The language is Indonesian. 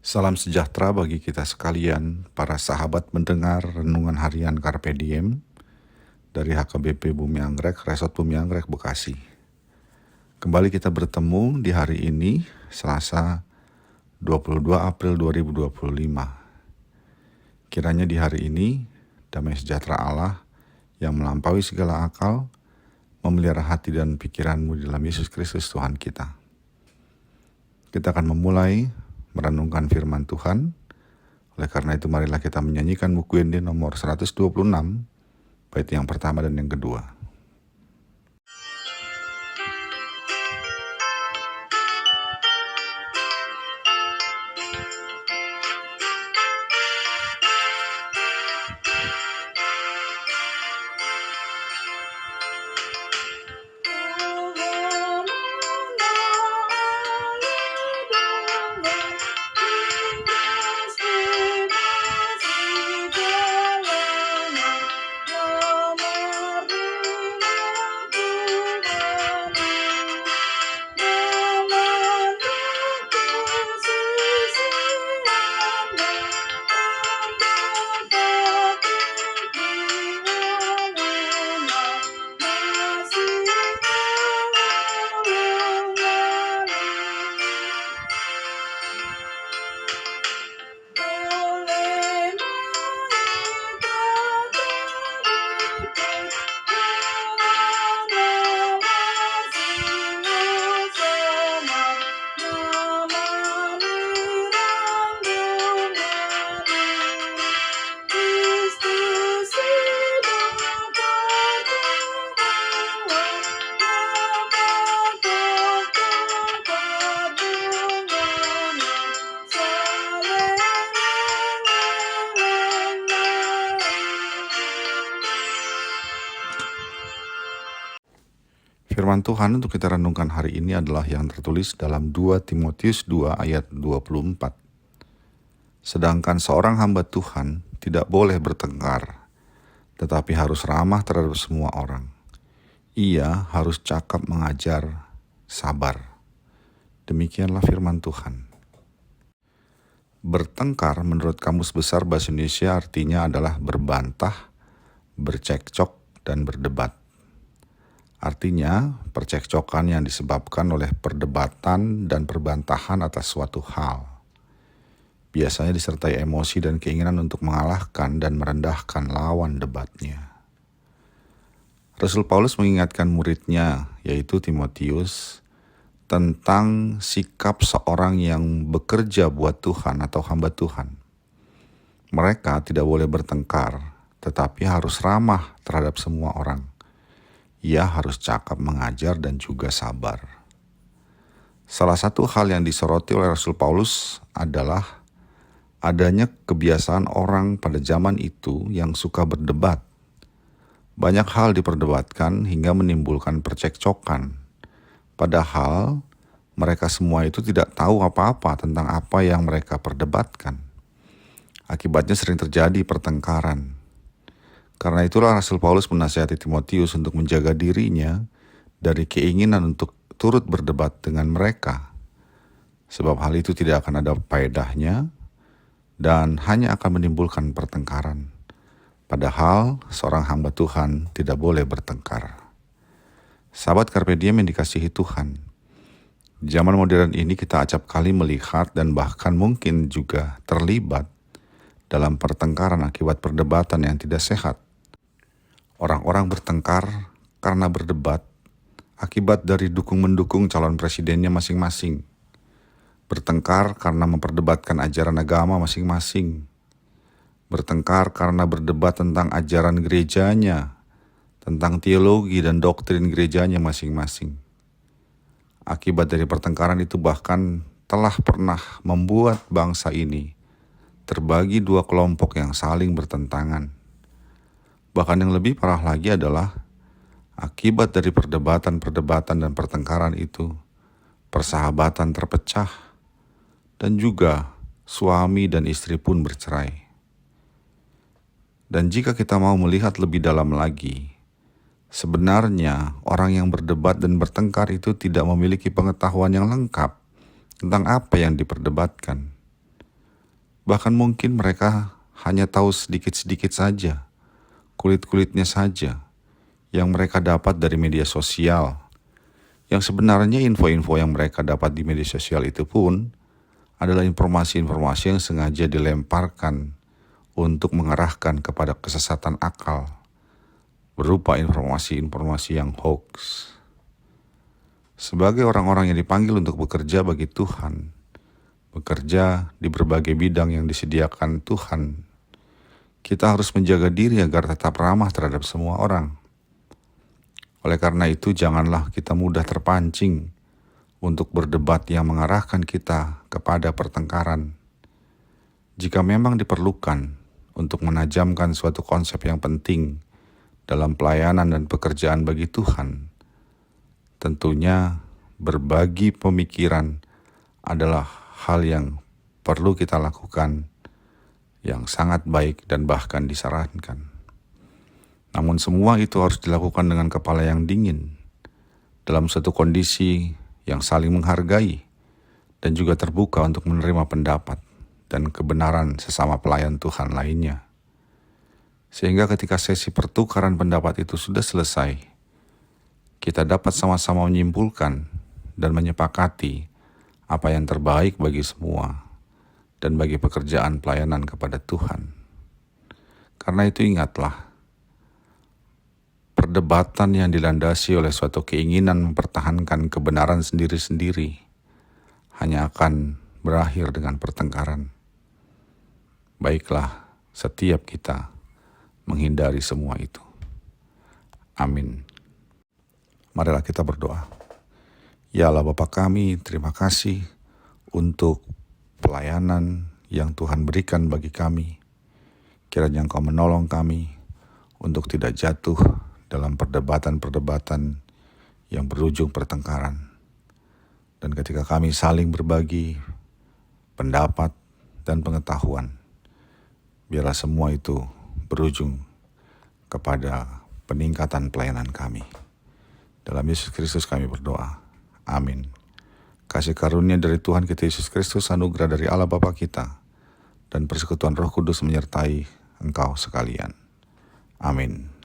Salam sejahtera bagi kita sekalian, para sahabat mendengar renungan harian Carpe Diem dari HKBP Bumi Anggrek, Resort Bumi Anggrek, Bekasi. Kembali kita bertemu di hari ini, Selasa 22 April 2025. Kiranya di hari ini, damai sejahtera Allah yang melampaui segala akal, memelihara hati dan pikiranmu di dalam Yesus Kristus Tuhan kita. Kita akan memulai merenungkan firman Tuhan. Oleh karena itu marilah kita menyanyikan buku Ende nomor 126, bait yang pertama dan yang kedua. Firman Tuhan untuk kita renungkan hari ini adalah yang tertulis dalam 2 Timotius 2 ayat 24. Sedangkan seorang hamba Tuhan tidak boleh bertengkar, tetapi harus ramah terhadap semua orang. Ia harus cakap mengajar, sabar. Demikianlah firman Tuhan. Bertengkar menurut Kamus Besar Bahasa Indonesia artinya adalah berbantah, bercekcok, dan berdebat. Artinya, percekcokan yang disebabkan oleh perdebatan dan perbantahan atas suatu hal. Biasanya disertai emosi dan keinginan untuk mengalahkan dan merendahkan lawan debatnya. Rasul Paulus mengingatkan muridnya, yaitu Timotius, tentang sikap seorang yang bekerja buat Tuhan atau hamba Tuhan. Mereka tidak boleh bertengkar, tetapi harus ramah terhadap semua orang. Ia harus cakap mengajar dan juga sabar. Salah satu hal yang disoroti oleh Rasul Paulus adalah adanya kebiasaan orang pada zaman itu yang suka berdebat. Banyak hal diperdebatkan hingga menimbulkan percekcokan. Padahal mereka semua itu tidak tahu apa-apa tentang apa yang mereka perdebatkan. Akibatnya sering terjadi pertengkaran. Karena itulah Rasul Paulus menasihati Timotius untuk menjaga dirinya dari keinginan untuk turut berdebat dengan mereka. Sebab hal itu tidak akan ada faedahnya dan hanya akan menimbulkan pertengkaran. Padahal seorang hamba Tuhan tidak boleh bertengkar. Sahabat Carpe Diem yang dikasihi Tuhan, di zaman modern ini kita acap kali melihat dan bahkan mungkin juga terlibat dalam pertengkaran akibat perdebatan yang tidak sehat. Orang-orang bertengkar karena berdebat akibat dari dukung-mendukung calon presidennya masing-masing. Bertengkar karena memperdebatkan ajaran agama masing-masing. Bertengkar karena berdebat tentang ajaran gerejanya, tentang teologi dan doktrin gerejanya masing-masing. Akibat dari pertengkaran itu bahkan telah pernah membuat bangsa ini terbagi dua kelompok yang saling bertentangan. Bahkan yang lebih parah lagi adalah akibat dari perdebatan dan pertengkaran itu, persahabatan terpecah, dan juga suami dan istri pun bercerai. Dan jika kita mau melihat lebih dalam lagi, sebenarnya orang yang berdebat dan bertengkar itu tidak memiliki pengetahuan yang lengkap tentang apa yang diperdebatkan. Bahkan mungkin mereka hanya tahu sedikit-sedikit saja, kulit-kulitnya saja, yang mereka dapat dari media sosial. Yang sebenarnya info-info yang mereka dapat di media sosial itu pun adalah informasi-informasi yang sengaja dilemparkan untuk mengarahkan kepada kesesatan akal, berupa informasi-informasi yang hoax. Sebagai orang-orang yang dipanggil untuk bekerja bagi Tuhan, bekerja di berbagai bidang yang disediakan Tuhan, kita harus menjaga diri agar tetap ramah terhadap semua orang. Oleh karena itu, janganlah kita mudah terpancing untuk berdebat yang mengarahkan kita kepada pertengkaran. Jika memang diperlukan untuk menajamkan suatu konsep yang penting dalam pelayanan dan pekerjaan bagi Tuhan, tentunya berbagi pemikiran adalah hal yang perlu kita lakukan, yang sangat baik dan bahkan disarankan. Namun semua itu harus dilakukan dengan kepala yang dingin, dalam suatu kondisi yang saling menghargai, dan juga terbuka untuk menerima pendapat dan kebenaran sesama pelayan Tuhan lainnya. Sehingga ketika sesi pertukaran pendapat itu sudah selesai, kita dapat sama-sama menyimpulkan dan menyepakati apa yang terbaik bagi semua dan bagi pekerjaan pelayanan kepada Tuhan. Karena itu ingatlah, perdebatan yang dilandasi oleh suatu keinginan mempertahankan kebenaran sendiri-sendiri hanya akan berakhir dengan pertengkaran. Baiklah, setiap kita menghindari semua itu. Amin. Marilah kita berdoa. Ya Allah Bapa kami, terima kasih untuk pelayanan yang Tuhan berikan bagi kami. Kiranya Engkau menolong kami untuk tidak jatuh dalam perdebatan-perdebatan yang berujung pertengkaran. Dan ketika kami saling berbagi pendapat dan pengetahuan, biarlah semua itu berujung kepada peningkatan pelayanan kami. Dalam Yesus Kristus kami berdoa. Amin. Kasih karunia dari Tuhan kita Yesus Kristus, anugerah dari Allah Bapa kita, dan persekutuan Roh Kudus menyertai engkau sekalian. Amin.